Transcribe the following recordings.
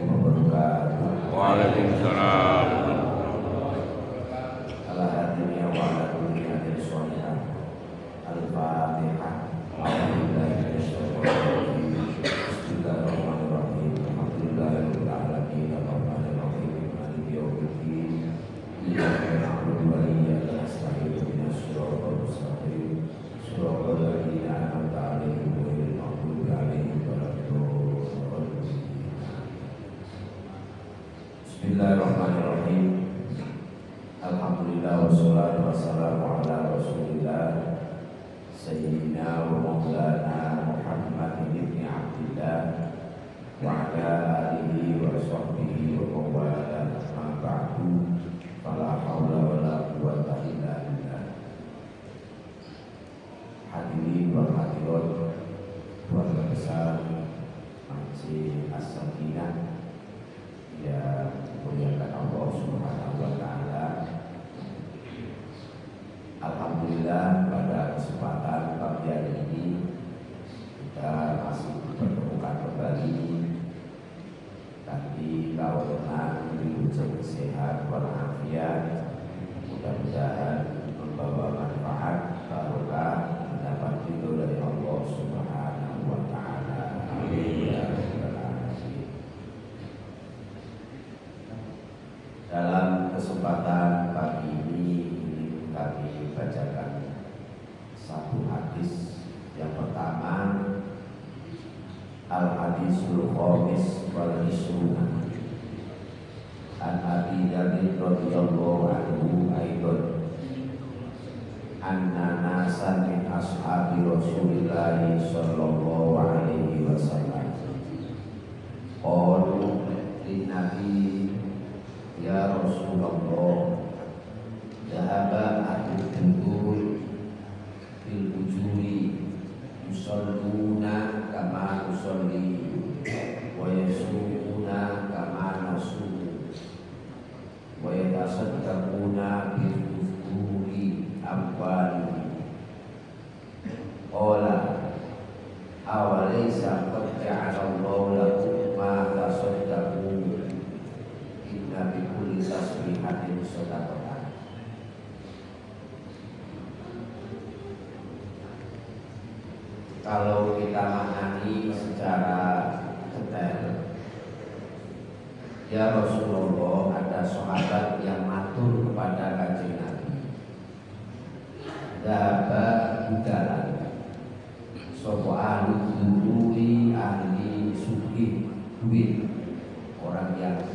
wabarakatuh. Waalaikumsalam. Ala hadirin wa ala kulli hadirin sholihan. Al-Fatihah. Bismillahirrahmanirrahim. Alhamdulillahirabbil alamin. Arrahmanirrahim. Maliki yaumiddin. Iyyaka na'budu wa iyyaka nasta'in. Ihdinas siratal mustaqim. Siratal ladzina an'amta 'alaihim ghairil maghdubi 'alaihim waladdallin. Bismillahirrahmanirrahim. Alhamdulillah wassalatu wassalamu ala Rasulillah Sayyidina wa maulana Muhammad ibn Abdillah wa ala alihi wa sahbihi wa mawala ma ba'du fala hawla wa la quwwata illa billah. Hadirin wal hadirat, keluarga besar Masjid As-Sakinah yang dimuliakan Allah Subhanahu wa taala. Alhamdulillah pada kesempatan pagi hari ini kita masih dipertemukan kembali. Tapi kalau tenang, diucap sehat walafiat, mudah-mudahan membawa manfaat barokah, mendapat ridho dari Allah Subhanahu wa taala. Amin ya rabbal alamin. Dalam kesempatan pagi ini kami bacakan satu hadis. Yang pertama, Al-Hadisul Khamis wal Isruna An Abi Dzar radhiyallahu anhu aidan anna nasan min ashabi Rasulillah sallallahu alaihi wasallam qalu lin Nabi ya Rasulullah dhahaba ahlul fil ujuri yusalluna kama nusalli wa yasumuna kama nasum wa yatasaddaquna bil fuduli amwali qala awalaysa qad ja'ala Allahu lakum ma tasaddaqu inna bi kulli tasbihatin shadaqah. Kalau kita maknani secara detail, ya Rasulullah, ada sahabat yang matur kepada Kanjeng Nabi, daba budalan sopo ahli dului ahli sugih duit, orang yang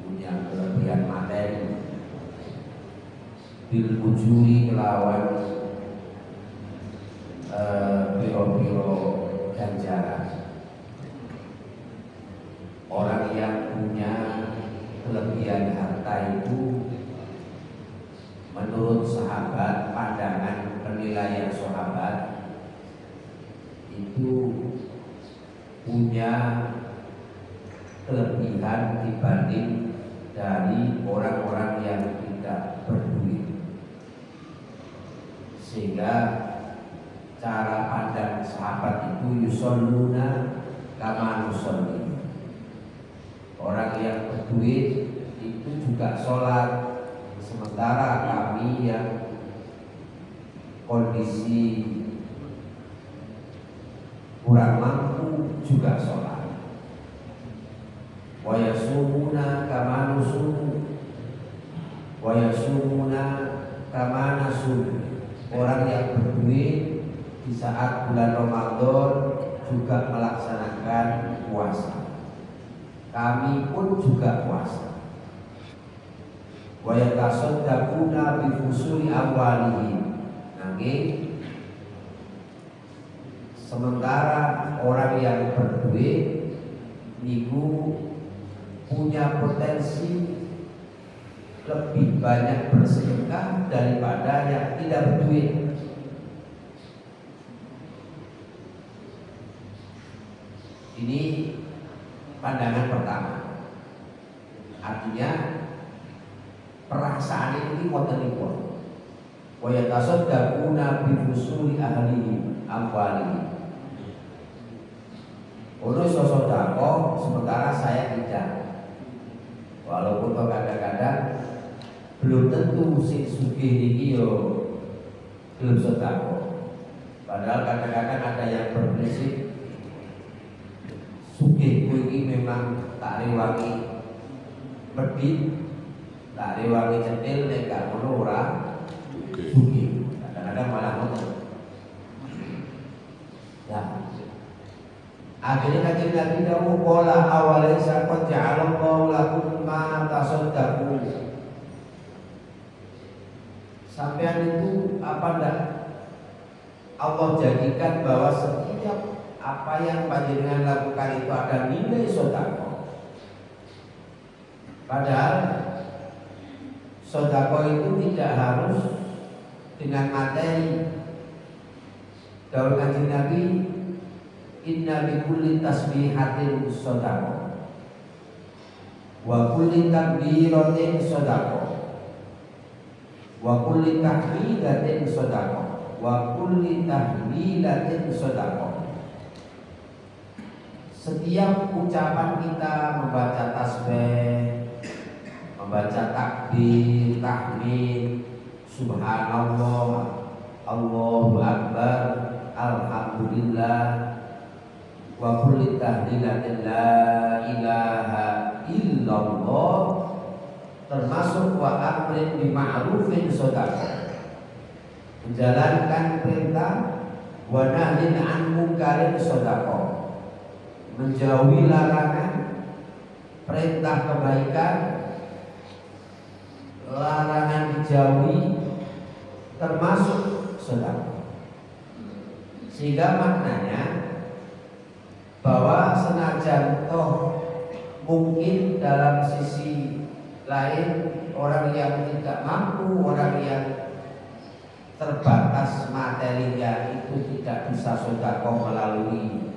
punya kelebihan materi, bil ujuri kelawan biro-biro ganjaran. Orang yang punya kelebihan harta itu menurut sahabat, pandangan penilaian sahabat itu punya kelebihan dibanding dari orang-orang yang tidak berduit. Sehingga cara pandang sahabat itu yusalluna kama nusalli. Orang yang berduit itu juga sholat, sementara kami yang kondisi kurang mampu juga sholat. Wa yasumuna kama nusum wa yasumuna kama nasum. Orang yang berduit di saat bulan Ramadan juga melaksanakan puasa. Kami pun juga puasa. Wa yatasaddaquna bi fusuli amwalihim. Nanging sementara orang yang berduit niku punya potensi lebih banyak bersedekah daripada yang tidak berduit. Ini pandangan pertama. Artinya perasaan ini wontenipun. Wa yatasaddaquna bi fusuli ahlihi amwalihi. Ono sosodako sementara saya belum tentu sing sugih niki yo belum sedekah. Padahal kadang-kadang ada yang berprinsip sugih kuwi memang tak rewangi medhit, tak rewangi centil nek gak ngono ora sugih. Kadang-kadang malah ngoten. Ya. Akhirnya kajian Nabi dawuh qala awalnya sakot ja'alallahu lakum ma tasaddaqu. Sampean itu apa ndak Allah jadikan bahwa setiap apa yang panjenengan lakukan itu ada nilai sedekah. Padahal sedekah itu tidak harus dengan materi. Dawuh Kanjeng Nabi, inna bi kulli tasbihatin sedekah wa kulli takbiratin sedekah wa kulli tahmidatin sedekah wa kulli tahlilatin sedekah. Setiap ucapan kita membaca tasbih, membaca takbir, tahmid, subhanallah, Allahu akbar, alhamdulillah, wa kulli tahlilatin la ilaha illallah, termasuk wa amrin bi ma'rufin sedekah, menjalankan perintah, wa nahyin an munkarin sedekah, menjauhi larangan, perintah kebaikan, larangan dijauhi, termasuk sedekah. Sehingga maknanya bahwa senajan toh mungkin dalam sisi lain orang yang tidak mampu, orang yang terbatas materinya itu tidak bisa sedekah melalui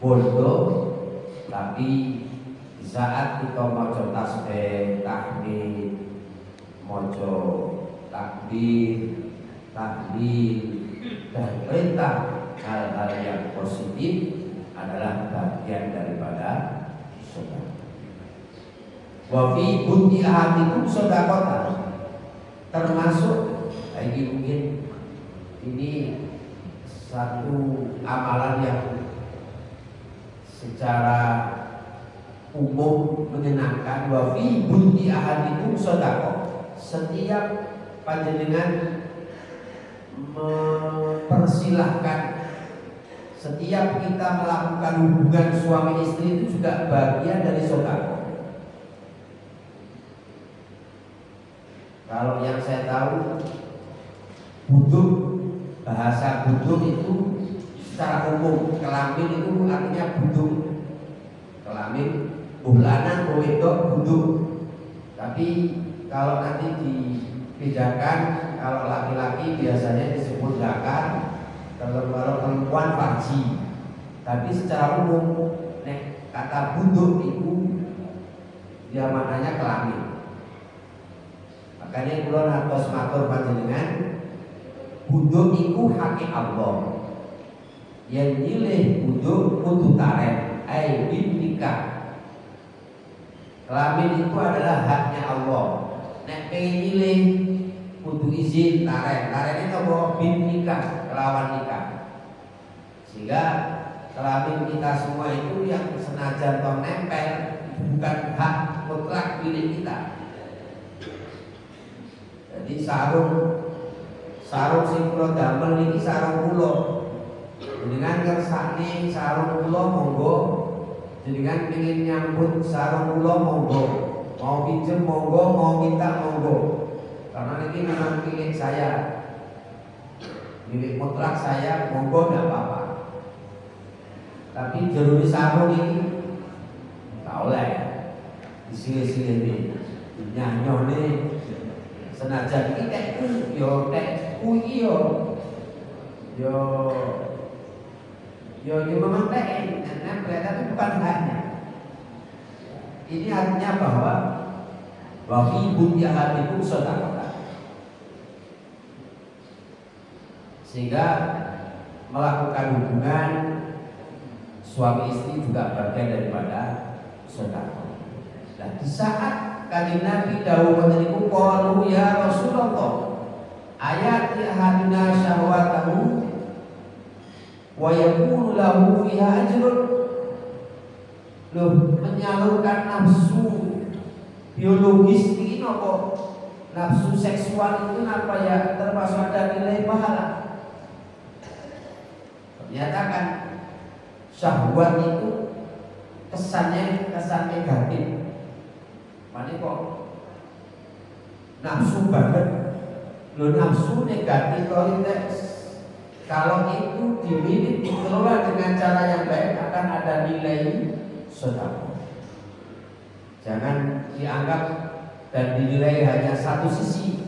bodoh, tapi di saat kita maca tasbih, tahmid, maca takbir, tahlil dan perintah hal-hal yang positif adalah bagian daripada sedekah. Wa fi buti ahadikum sedekah, termasuk lagi mungkin ini satu amalan yang secara umum menyenangkan. Wa fi buti ahadikum sedekah, setiap panjenengan mempersilahkan, setiap kita melakukan hubungan suami istri itu juga bagian dari sedekah. Kalau yang saya tahu, buduk, bahasa buduk itu secara umum, kelamin itu artinya buduk, kelamin bulanan wedok buduk. Tapi kalau nanti dibedakan, kalau laki-laki biasanya disebut zakar, kalau perempuan farji. Tapi secara umum kata buduk itu dia maknanya kelamin. Makanya kula natos matur panjenengan, buduk iku hake Allah. Yang nyilih buduk kudu tarek, ai bin nikah. Kelamin itu adalah haknya Allah. Nek pengen nyilih kudu izin tarek. Tarek itu apa? Bin nikah, kelawan nikah. Sehingga kelamin kita semua itu yang senajan toh nempel bukan hak mutlak milik kita. Jadi sarung sing kula damel niki sarung kula. Jenengan kersane sarung kula monggo. Jenengan pengin nyambut sarung kula monggo. Mau pinjem monggo, mau minta monggo. Karena ini memang milik saya. Milik mutlak saya, monggo enggak apa-apa. Tapi jeruni sarung ini tak oleh. Disilih-silih nih. Nyanyoh nih. Senajan iki tekku yo tekku iki yo memang tek, tapi bukan haknya. Ini artinya bahwa wa fi bunyahatikum sedekah. Sehingga melakukan hubungan suami istri juga bagian daripada sedekah. Dan di saat Kanjeng Nabi dawuh niku qalu ya Rasulullah ayat ahaduna syahwatahu wa yakunu lahu fiha ajrun. Loh, menyalurkan nafsu biologis ini apa? Nafsu seksual itu apa ya termasuk ada nilai pahala? Ternyata kan syahwat itu kesannya kesan negatif. Mana kok nafsu banget? Lo nafsu negatif kalau itu dimiliki dikelola dengan cara yang baik akan ada nilai sedekah. Jangan dianggap dan dinilai hanya satu sisi.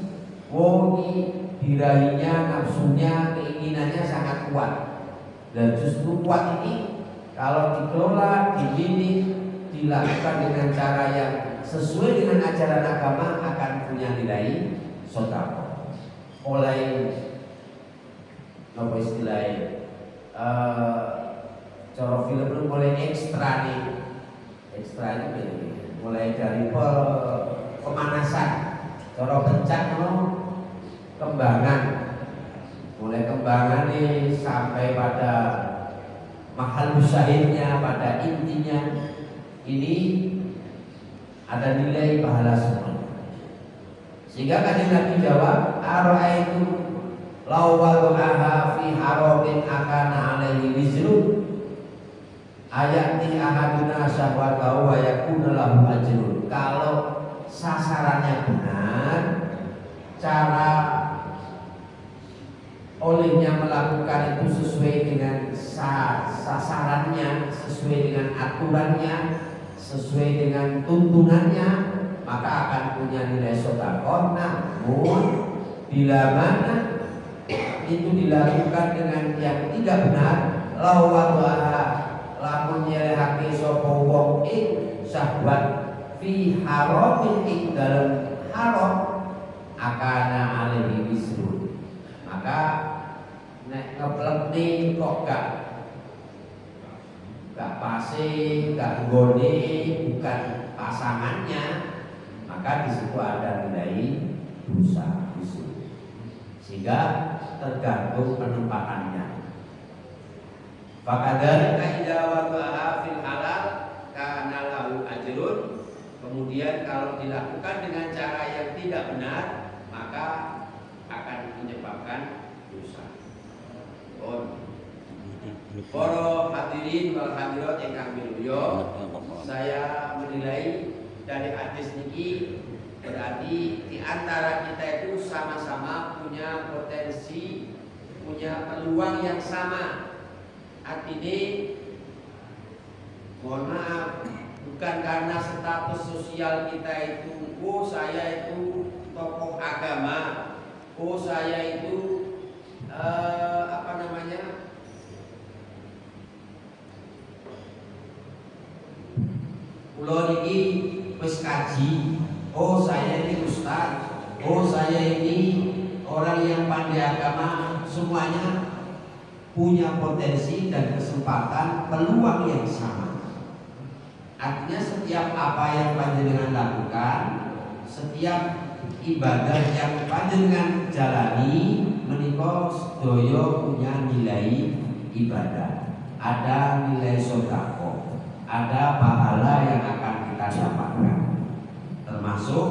Ini birahinya, nafsunya, keinginannya sangat kuat. Dan justru kuat ini kalau dikelola, dididik, dilakukan dengan cara yang sesuai dengan ajaran agama akan punya nilai sedekah. Oleh apa istilahnya? Cara film itu mulai ekstra nih. Ekstra ini mulai dari pemanasan, cara kencang kembangan, mulai kembangan nih sampai pada mahal syahidnya, pada intinya ini ada nilai pahala semua. Sehingga Kanjeng Nabi jawab, ara'aitu law wada'aha fi haramin akana alaihi wizru ayati ahaduna syahwatahu wa yakuna lahu ajrun. Kalau sasarannya benar, cara olehnya melakukan itu sesuai dengan sasarannya, sesuai dengan aturannya, sesuai dengan tuntunannya, maka akan punya nilai sedekah. Namun bila mana itu dilakukan dengan yang tidak benar, lawadhaha lamun nyelehake sapa wong ing syahwat fi haramin ing dalem haram akana alaihi wisru, maka nek ngeplekne kok gak pase, gak nggone, bukan pasangannya, maka di situ ada nilai dosa wisru. Sehingga tergantung penempatannya. Fakadzalika idza waqa'a fil halal kana lahu ajrun. Kemudian kalau dilakukan dengan cara yang tidak benar, maka akan menyebabkan dosa. Para hadirin wal hadirat ingkang minulya, saya menilai dari hadis niki berarti di antara kita itu sama-sama punya potensi, punya peluang yang sama. Artinya, mohon maaf, bukan karena status sosial kita itu, oh saya itu tokoh agama, oh saya itu pulau ini wis kaji, oh saya ini ustaz, oh saya ini orang yang pandai agama, semuanya punya potensi dan kesempatan peluang yang sama. Artinya setiap apa yang panjenengan lakukan, setiap ibadah yang panjenengan jalani, menika sedaya punya nilai ibadah, ada nilai sedekah, ada pahala yang akan kita dapatkan, termasuk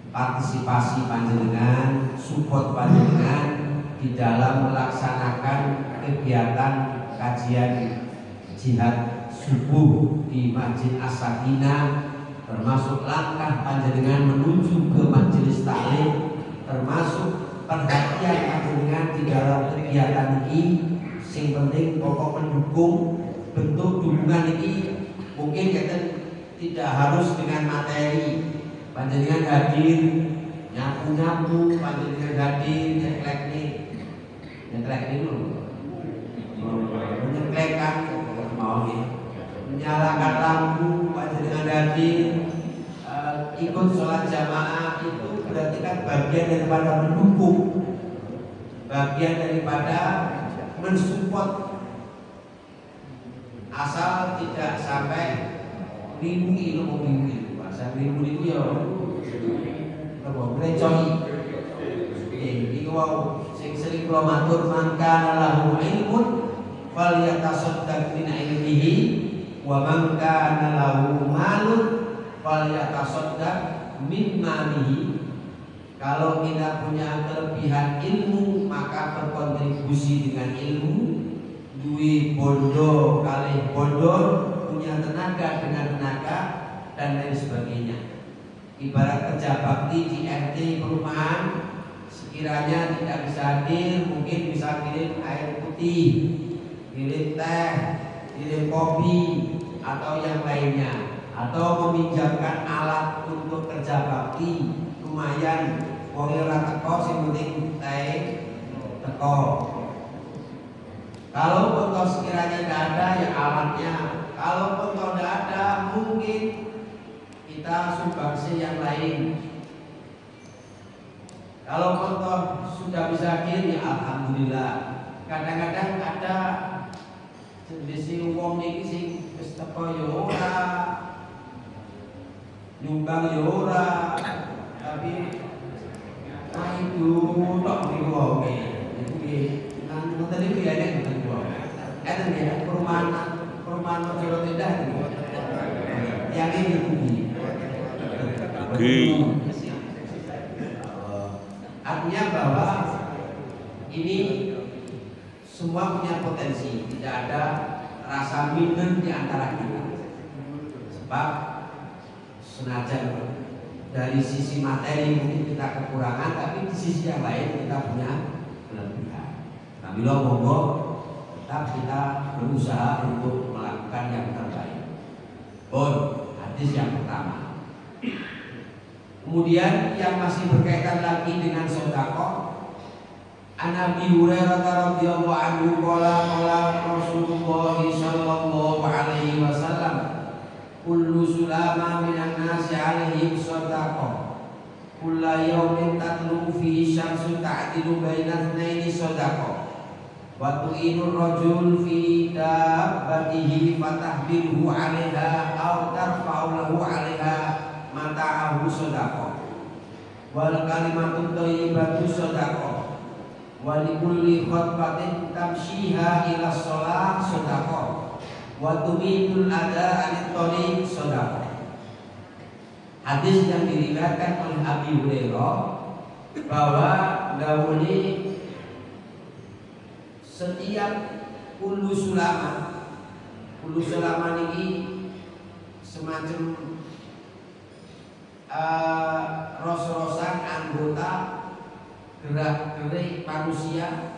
partisipasi panjenengan, support panjenengan di dalam melaksanakan kegiatan kajian jihad subuh di Masjid As-Sakinah, termasuk langkah panjenengan menuju ke majelis taklim, termasuk perhatian panjenengan di dalam kegiatan ini. Sing penting pokok mendukung, bentuk dukungan ini mungkin kita tidak harus dengan materi. Panjenengan hadir nyapu-nyapu, panjenengan hadir nyeklek dulu, menyeklekkan mau menyalakan lampu, panjenengan hadir, ikut sholat jamaah, itu berarti kan bagian daripada mendukung, bagian daripada mensupport, asal tidak sampai mimpi bahasa krimu niku ya apa ngrecoi. Iki wau sing sering kula matur mangka lahu ilmun falyatasaddaq min ilmihi wa man kana lahu malun falyatasaddaq min malihi. Kalau kita punya kelebihan ilmu maka berkontribusi dengan ilmu. Duwe bondo kalih bondo, punya tenaga dengan tenaga dan lain sebagainya. Ibarat kerja bakti di RT perumahan, sekiranya tidak bisa hadir, mungkin bisa kirim air putih, kirim teh, kirim kopi atau yang lainnya, atau meminjamkan alat untuk kerja bakti. Lumayan, wong ora teko sing penting teh teko. Kalau pun sekiranya tidak ada ya alatnya. Kalau pun tidak ada mungkin kita sumbangsi yang lain. Kalau pun sudah bisa hadir ya alhamdulillah. Kadang-kadang ada jenis wong niki sing wis teko ya ora, nyumbang ya ora, tapi itu tok niku wae. Iki nang ngoten iki ya nek ngoten wae. Enten ya perumahan Mojoro Indah niku. Yang ini artinya bahwa ini semua punya potensi, tidak ada rasa minder di antara kita. Sebab senajan dari sisi materi mungkin kita kekurangan, tapi di sisi yang lain kita punya kelebihan. Tapi monggo tetap kita berusaha untuk melakukan yang terbaik. Hadis yang pertama. Kemudian yang masih berkaitan lagi dengan sedekah, An Abi Hurairah radhiyallahu anhu qala Rasulullah sallallahu alaihi wasallam, kullu sulama minan nasi alaihim sedekah, kullu yawmin tatlu fihi syamsu ta'dilu baina itsnaini sedekah, wa tu'inur rajul fi dabbatihi fatahbiluhu 'alaiha aw tarfa'u lahu 'alaiha mata'ahu sedekah, wal kalimatut thayyibatu sedekah, wa likulli khatbatin tamshiha ila shalah sedekah, wa tumitul adha 'anit thariq sedekah. Hadis yang diriwayatkan oleh Abi Hurairah bahwa dawuh setiap kullu sulama niki semacam ros-rosan anggota gerak-gerik manusia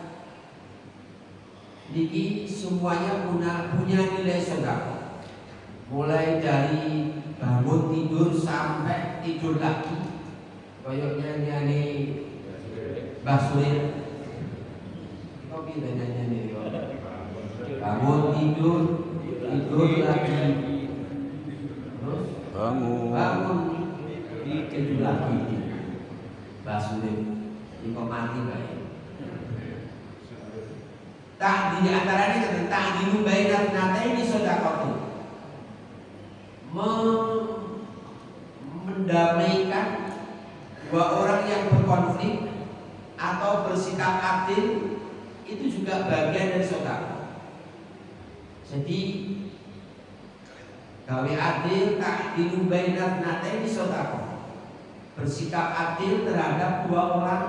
niki semuanya punya nilai sedekah, mulai dari bangun tidur sampai tidur lagi. Koyoknya nyanyi Mbah Surya kok kita nyanyi bangun tidur lagi, terus bangun tidur lagi. Basuh ini kok mati baik. Tak di antara ini tentang dinubainat nata ini sedekah, mendamaikan dua orang yang berkonflik atau bersikap adil, itu juga bagian dari sedekah. Jadi gawe adil tak dinubainat nata ini sedekah. Bersikap adil terhadap dua orang,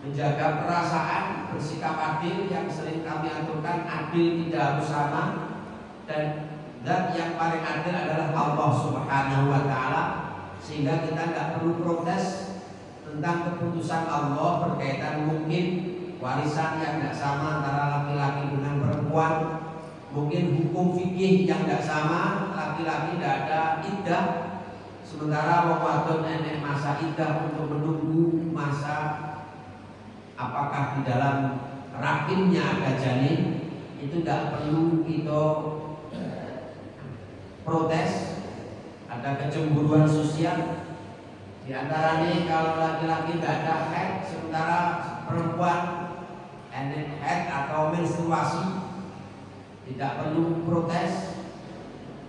menjaga perasaan, bersikap adil yang sering kami aturkan, adil tidak harus sama, dan zat yang paling adil adalah Allah Subhanahu wa Ta'ala, sehingga kita tidak perlu protes tentang keputusan Allah berkaitan mungkin warisan yang tidak sama antara laki-laki dengan perempuan, mungkin hukum fikih yang tidak sama, laki-laki tidak ada iddah, sementara wong wadon enek masa iddah untuk menunggu masa apakah di dalam rahimnya ada janin. Itu tidak perlu kita protes. Ada kecemburuan sosial di antaranya kalau laki-laki tidak ada haid, sementara perempuan enek haid atau menstruasi, tidak perlu protes.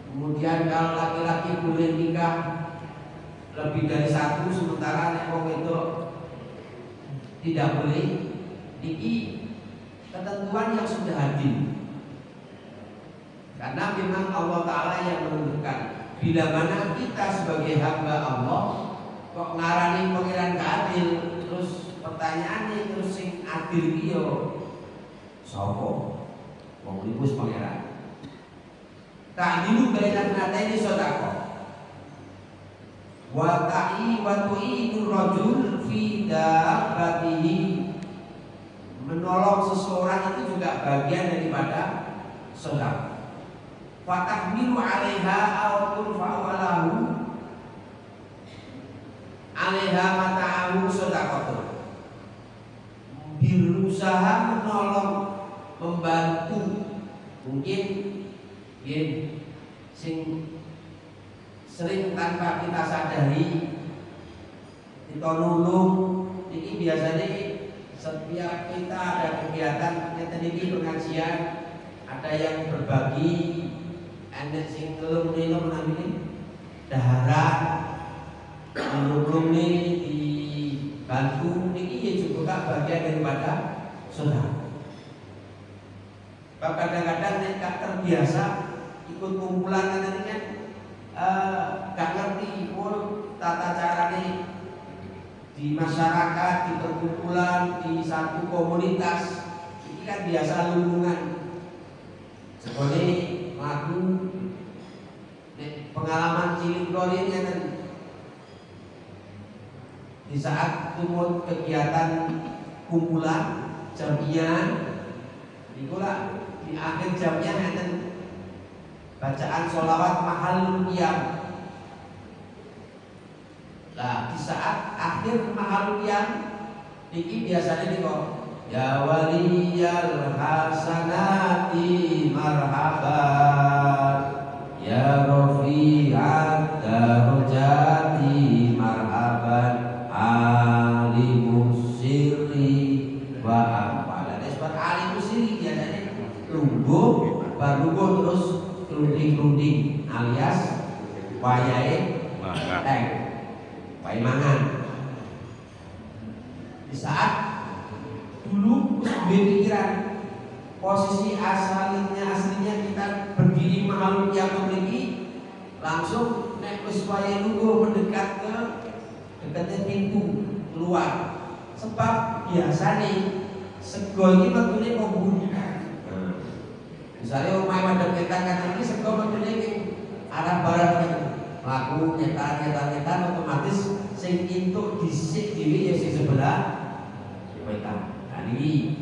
Kemudian kalau laki-laki boleh nikah lebih dari satu, sementara nek wong itu tidak boleh. Ini ketentuan yang sudah hadir. Karena memang Allah Ta'ala yang menentukan. Bila mana kita sebagai hamba Allah kok ngarani pengiran keadil, terus pertanyaannya terus sing adil iyo sopo wong iku pangeran. Ta'dilu bainan nataini sedekah. Wa tu'inu rajul fi dabbatihi. Menolong seseorang itu juga bagian daripada sedekah. Fatahmilu 'alaiha aw turfa'u 'alahu 'alaiha mata'ahu sedekah. Berusaha menolong, membantu, mungkin sing sering tanpa kita sadari kita nulung. Ini biasanya setiap kita ada kegiatan ini pengajian, ada yang berbagi, ada sing nulung namanya daharan, nulung nih dibantu. Ini juga bagian daripada sedekah. Kadang-kadang mereka terbiasa ikut kumpulan nanti kan gak ngerti tata caranya di masyarakat, di perkumpulan, di satu komunitas. Ini kan biasa lingkungan. Seperti lagu pengalaman cilik korin ya kan. Di saat tumut kegiatan kumpulan jamiah, itulah di akhir jamnya ada bacaan sholawat mahal qiyam. Nah, di saat akhir mahal qiyam ini biasanya kok ya waliyal hasanati marhaban, ya rafi'at darajati marhaban, alimus sirri wa ampal. Dan sebab alimus sirri biasanya lungguh, baru terus kerunding-kerunding alias wayahe teng, wayahe mangan. Di saat dulu pikiran posisi aslinya kita berdiri mahal yang memiliki langsung nek wis wayahe lungguh mendekat ke dekatnya pintu keluar. Sebab biasanya sego ini waktunya membunuhkan. Misalnya umai madam nyetan kan ini sego waktunya ke arah barat kan laku nyetan otomatis sing intuk disik diri ya si sebelah wetan. Nah ini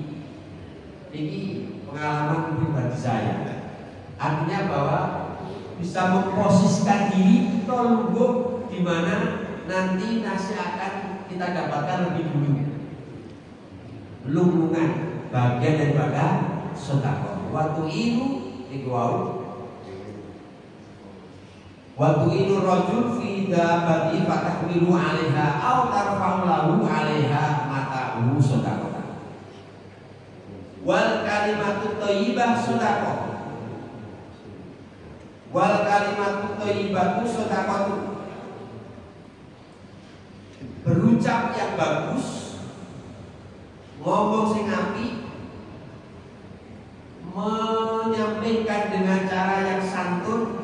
pengalaman pribadi saya. Artinya bahwa bisa memposisikan diri kita lungguh di mana nanti nasi akan kita dapatkan lebih dulu. Lunggungan bagian daripada sedekah. Waktu itu rajul fi dabati fatahmilu 'alaiha aw tarfa'u lahu 'alaiha mata'u sedekah. Wal kalimatut thayyibah sedekah. Wal kalimatut thayyibatu sedekah. Berucap yang bagus, ngomong sing apik, menyampaikan dengan cara yang santun,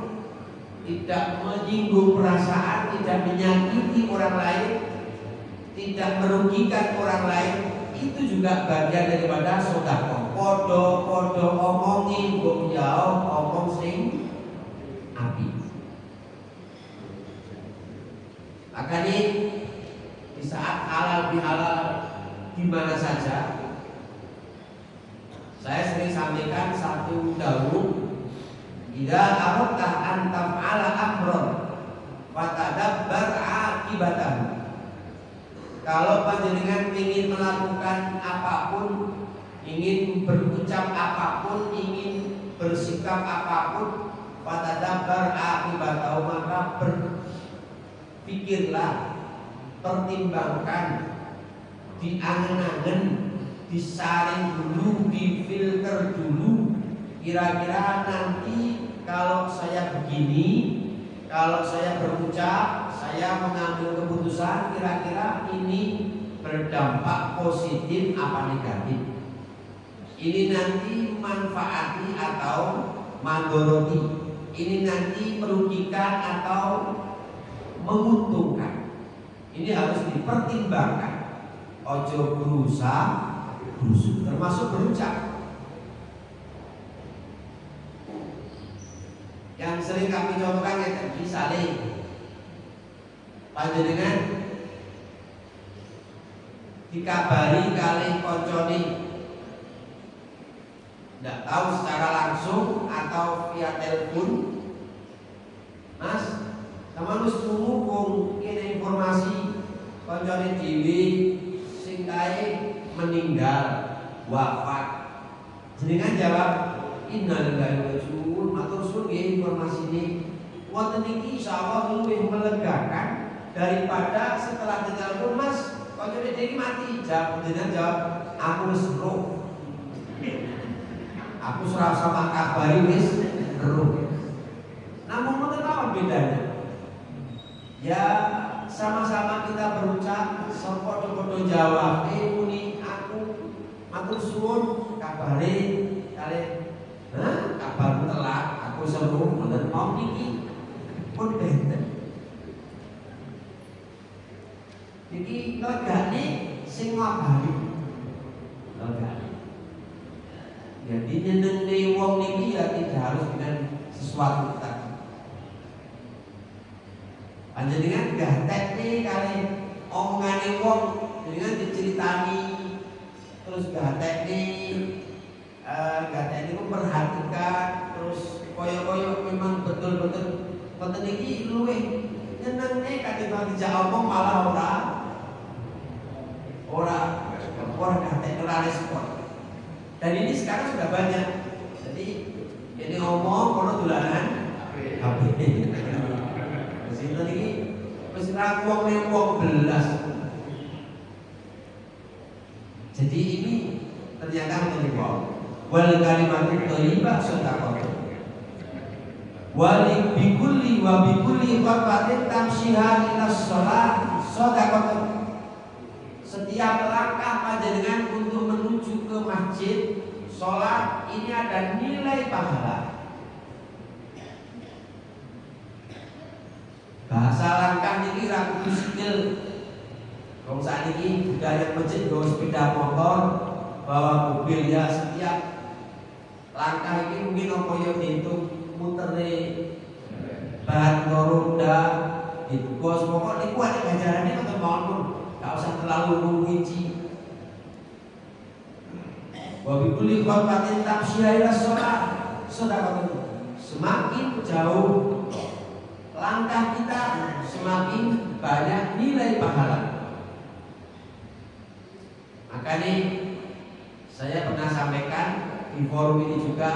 tidak menyinggung perasaan, tidak menyakiti orang lain, tidak merugikan orang lain, itu juga bagian daripada sedekah. Podo omongi mbok jauh omong sing apik. Makanya di saat halal bihalal di mana saja, saya sering sampaikan satu dahulu, idza aradta an taf'ala amran fatadabbar akibatahu. Kalau panjenengan ingin melakukan apapun, ingin berucap apapun, ingin bersikap apapun, fatadabbar akibatahu, maka berpikirlah, pertimbangkan, diangen-angen, disaring dulu, difilter dulu. Kira-kira nanti kalau saya begini, kalau saya berucap, saya mengambil keputusan kira-kira ini berdampak positif apa negatif. Ini nanti manfaati atau mandoroti. Ini nanti merugikan atau menguntungkan. Ini harus dipertimbangkan. Ojo berusaha, termasuk berucap. Yang sering kami contohkan ya misalnya panjenengan dikabari kali konconi, tidak tahu secara langsung atau via telepon, Mas, sama lu semua ini informasi konconi dewi sing kae meninggal wafat. Jenengan jawab innalillahi wa inna ilaihi raji'un. Matur suwun nggih informasi ini. Wonten iki insyaallah luwih melegakan daripada setelah ditelepon, Mas, koncone dhewe mati. Jenengan jawab, aku wis roh. Aku ora sama kabari wis roh. Namun mengapa bedanya? Ya sama-sama kita berucap, padha-padha jawab, muni aku matur suwun kabare kali kabar telat, aku seru mboten mau niki pun benten. Iki legane sing ngabari. Legane. Jadi nyenengne wong niki ya tidak harus dengan sesuatu tadi. Panjenengan gatekne kali omongane wong, jenengan diceritani terus gatekne memperhatikan terus koyo-koyo memang betul-betul wonten iki luwih nyenengne katimbang dijak omong malah ora gatek ora respon. Dan ini sekarang sudah banyak. Jadi ini omong kono dolanan HP. Sinten iki wis ra wong belas. Jadi ini ternyata menjadi wal kalimatu thayyibah sedekah. Wali bikulli khatwatin tamshiha ila shalah sedekah. Setiap langkah panjenengan untuk menuju ke masjid sholat ini ada nilai pahala. Bahasa langkah ini ragu sikil. Kalau saat ini budaya masjid bawa sepeda motor, bawa mobil, ya setiap langkah ini mungkin apa yang dihitung muternya bahan roda itu bos pokok ini ada ganjarannya atau mohon gak usah terlalu mengunci. Wabibuli khotbatin tamsyiha ila sholat sedekah. Semakin jauh langkah kita, semakin banyak nilai pahala. Makanya saya pernah sampaikan di forum ini juga,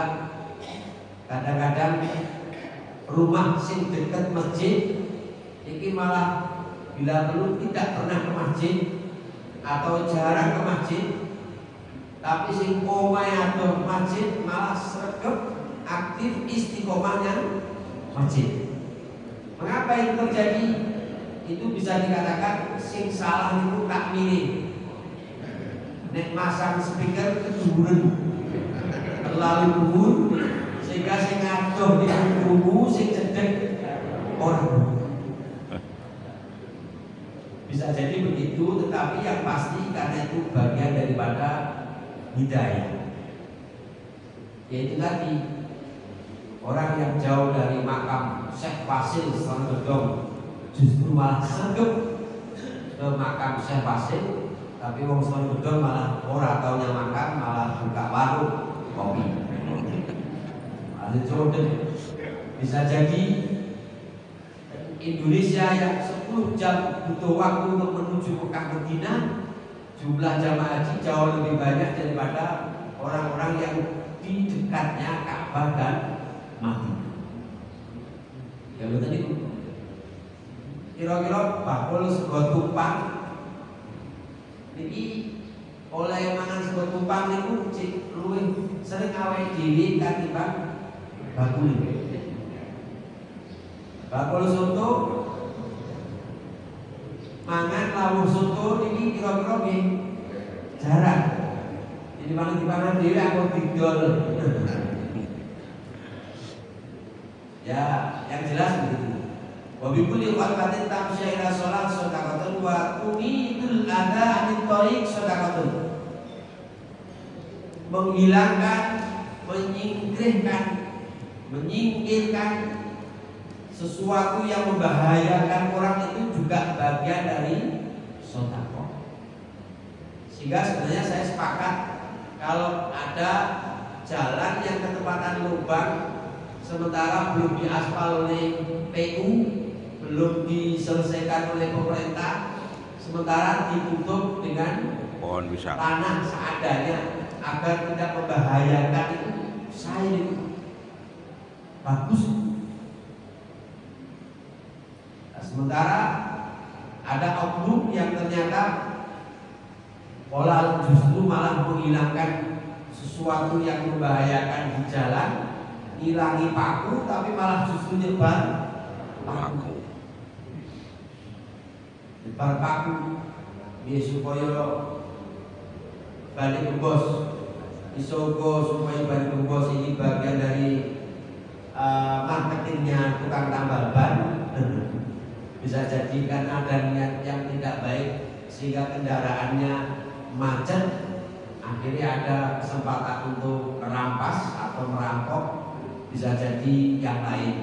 kadang-kadang rumah sing dekat masjid ini malah bila perlu tidak pernah ke masjid atau jarang ke masjid, tapi sing omahe atau masjid malah sregep aktif istiqomahnya masjid. Mengapa itu terjadi? Itu bisa dikatakan sing salah itu tak milih. Nek masang speaker keduren terlalu dhuwur sehingga sing ngadoh di krungu sing cedhek ora. Bisa jadi begitu, tetapi yang pasti karena itu bagian daripada hidayah. Yaitu tadi orang yang jauh dari makam Syekh Fasil Sangedong justru malah sregep ke makam Syekh Fasil, tapi wong Sangedong malah ora taunya makan, malah buka warung kopi. Ada jodoh. Bisa jadi Indonesia yang 10 jam butuh waktu untuk menuju Mekah Madinah, jumlah jamaah haji jauh lebih banyak daripada orang-orang yang di dekatnya Ka'bah dan Madinah. Ya betul itu. Kira-kira bakul sego tumpang niki oleh mangan sego tumpang niku luwih sering awake dhewe katimbang bakul. Bakul soto mangan lawuh soto niki kira-kira nggih jarang. Jadi paling dipangan dhewe aku didol. Ya, yang jelas begitu. Wa bi kulli waqtin tamsya ila shalah shadaqatun wa tumidul adha anit thariq shadaqatun. Menghilangkan, menyingkirkan sesuatu yang membahayakan orang itu juga bagian dari sedekah. Sehingga sebenarnya saya sepakat kalau ada jalan yang ketepatan lubang sementara belum diaspal oleh PU, belum diselesaikan oleh pemerintah, sementara ditutup dengan pohon bisa tanah seadanya agar tidak membahayakan, itu saya itu bagus. Nah, sementara ada oknum yang ternyata pola justru malah menghilangkan sesuatu yang membahayakan di jalan, ngilangi paku tapi malah justru nyebar paku. Nyebar paku ya supaya balik gembos, isogo supaya balik gembos ini bagian dari marketingnya tukang tambal ban. Bisa jadikan ada niat yang tidak baik sehingga kendaraannya macet, akhirnya ada kesempatan untuk merampas atau merampok, bisa jadi yang lain.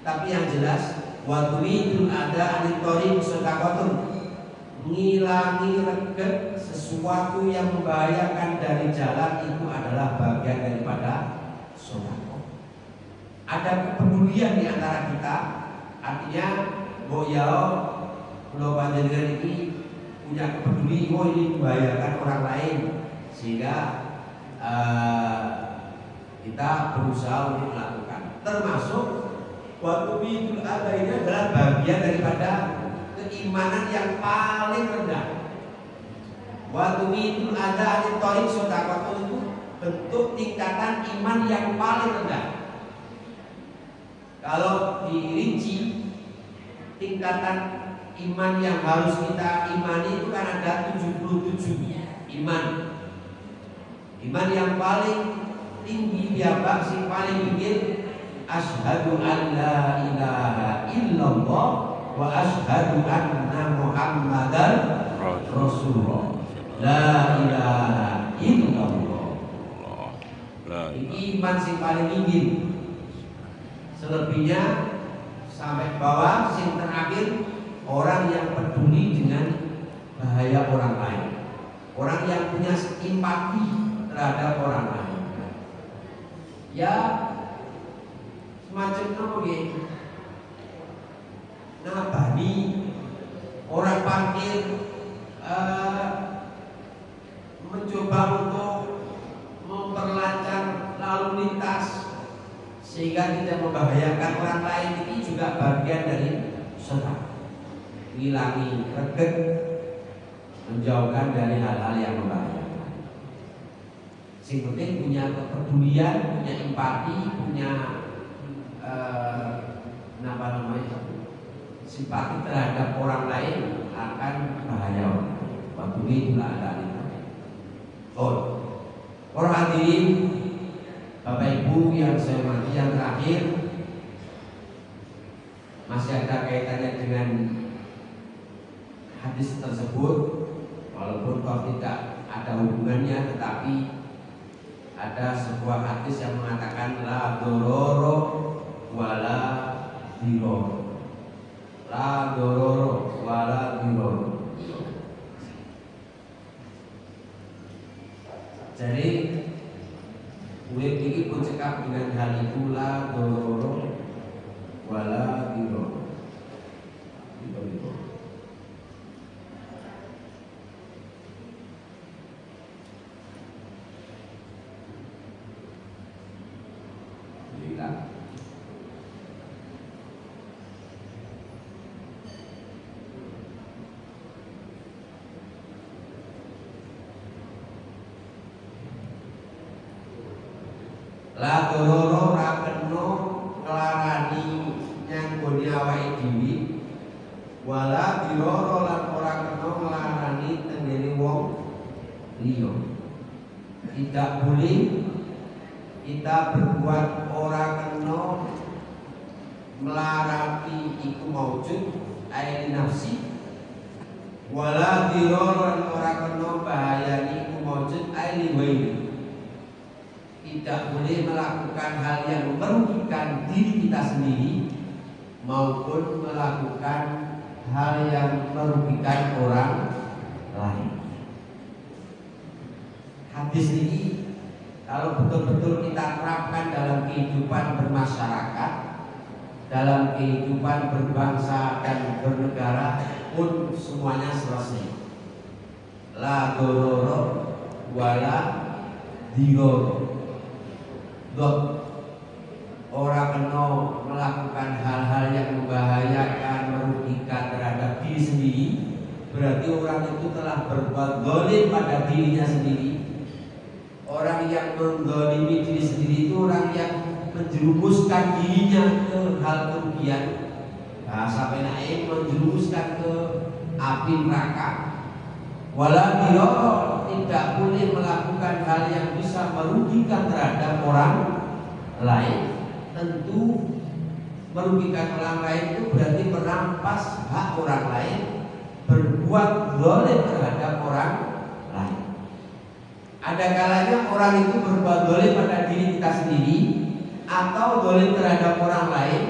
Tapi yang jelas waktu itu ada anitori sedekahun, ngilangi reget sesuatu yang membahayakan dari jalan itu adalah bagian daripada sedekah. Ada kepedulian di antara kita, artinya boyao kalau panjenengan ini punya kepeduli, oh ini membahayakan orang lain, sehingga kita berusaha untuk melakukan. Termasuk waktu itu ada ini adalah bagian daripada keimanan yang paling rendah. Waktu itu ada anitorik sedekah itu bentuk tingkatan iman yang paling rendah. Kalau dirinci tingkatan iman yang harus kita imani itu kan ada 77 iman. Iman yang paling tinggi biasa sih paling tinggi asyhadu an la ilaha illallah wa asyhadu anna muhammadar rasulullah. La ilaha illallah. Ini iman sih paling tinggi. Selebihnya sampai bawah sing terakhir orang yang peduli dengan bahaya orang lain, orang yang punya simpati terhadap orang lain. Ya semacam apa gitu? Nabani orang parkir mencoba untuk memperlancar lalu lintas sehingga tidak membahayakan orang lain, ini juga bagian dari sedekah. Ngilangi reget, menjauhkan dari hal-hal yang membahayakan. Sing penting punya kepedulian, punya empati, punya simpati terhadap orang lain akan bahaya. Waktu itu ada itu. Oh, orang hadirin, Bapak Ibu yang saya hormati, yang terakhir masih ada kaitannya dengan hadis tersebut, walaupun kalau tidak ada hubungannya, tetapi ada sebuah hadis yang mengatakan la dororo wala diroro, la dororo wala diroro. Jadi urip iki pun cekap dengan hal itu la dororo wala diroro. La dororo ra kena nglarani nyanggo nggone awake dhewe wala diroro lan ora kena nglarani tengene wong liya. Tidak boleh kita berbuat ora kena melarati iku maujud aini nafsi wala diroro lan ora kena bahayani iku maujud aini wairi. Tidak boleh melakukan hal yang merugikan diri kita sendiri maupun melakukan hal yang merugikan orang lain. Hadis ini kalau betul-betul kita terapkan dalam kehidupan bermasyarakat, dalam kehidupan berbangsa dan bernegara pun semuanya selesai. La dororo wala diroro. Orang kena melakukan hal-hal yang membahayakan, merugikan terhadap diri sendiri, berarti orang itu telah berbuat zalim pada dirinya sendiri. Orang yang mendzalimi diri sendiri itu orang yang menjerumuskan dirinya ke hal kerugian. Sampai naik menjerumuskan ke api neraka. Wala diroro, tidak boleh melakukan hal yang bisa merugikan terhadap orang lain. Tentu merugikan orang lain itu berarti merampas hak orang lain, berbuat zalim terhadap orang lain. Ada kalanya orang itu berbuat zalim pada diri kita sendiri, atau zalim terhadap orang lain,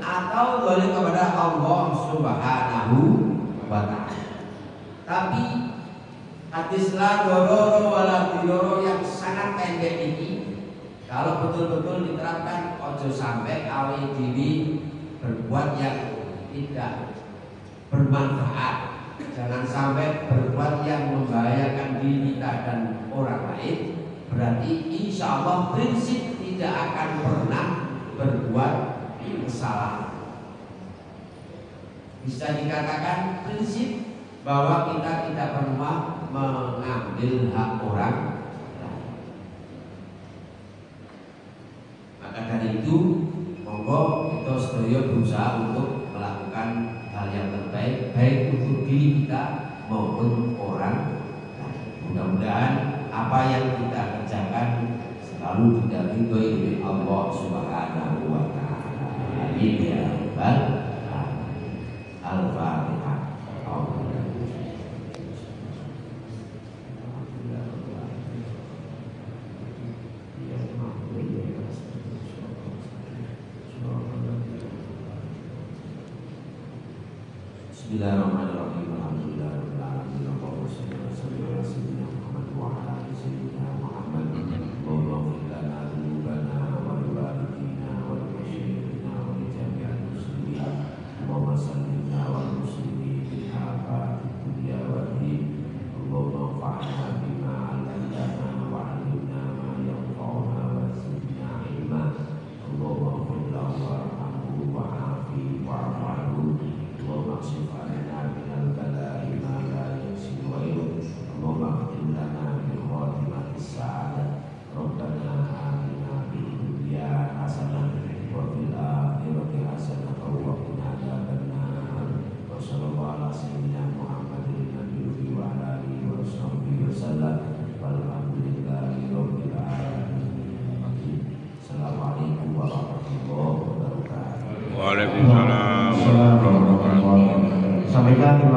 atau zalim kepada Allah Subhanahu wa ta'ala. Tapi hadis la dororo wala diroro yang sangat pendek ini kalau betul-betul diterapkan, ojo sampai awake dhewe berbuat yang tidak bermanfaat. Jangan sampai berbuat yang membahayakan diri kita dan orang lain. Berarti insya Allah prinsip tidak akan pernah berbuat kesalahan. Bisa dikatakan prinsip bahwa kita tidak pernah mengambil hak orang. Maka dari itu, monggo kita sedaya berusaha untuk melakukan hal yang terbaik, baik untuk diri kita maupun orang. Mudah-mudahan apa yang kita kerjakan selalu diridhoi oleh Allah Subhanahu wa ta'ala. Amin ya rabbal alamin. Al-Fatihah. Bismillahirrahmanirrahim. Alhamdulillahirabbil alamin. Allahumma shalli ala sayyidina Muhammad wa ala ali sayyidina Muhammad. Allahumma ighfir lana dzunubana wa li walidina wa li masyayikhina wa li jami'il muslimin. Allahumma sallimna wal muslimin bil hafati dunya wad din. Allahumma fa'alna bima 'allamtana wa 'allimna ma yanfa'una wa zidna ilma. Allahumma ighfir lahu warhamhu wa'afihi wa'fu 'anhu. Allahumma ksif 'alaina minal bala'i ma la yasiru ghairuh. Allahumma khtim lana bi khatimatis sa'adah. Rabbana atina fid dunya hasanah wa fil akhirati hasanah wa qina adzabannar. Wa sallallahu ala sayyidina Muhammadin nabiyyi wa ala alihi wa sahbihi wasallam. Walhamdulillahi rabbil alamin. Assalamualaikum warahmatullahi wabarakatuh. Waalaikumsalam warahmatullahi wabarakatuh. Sampaikan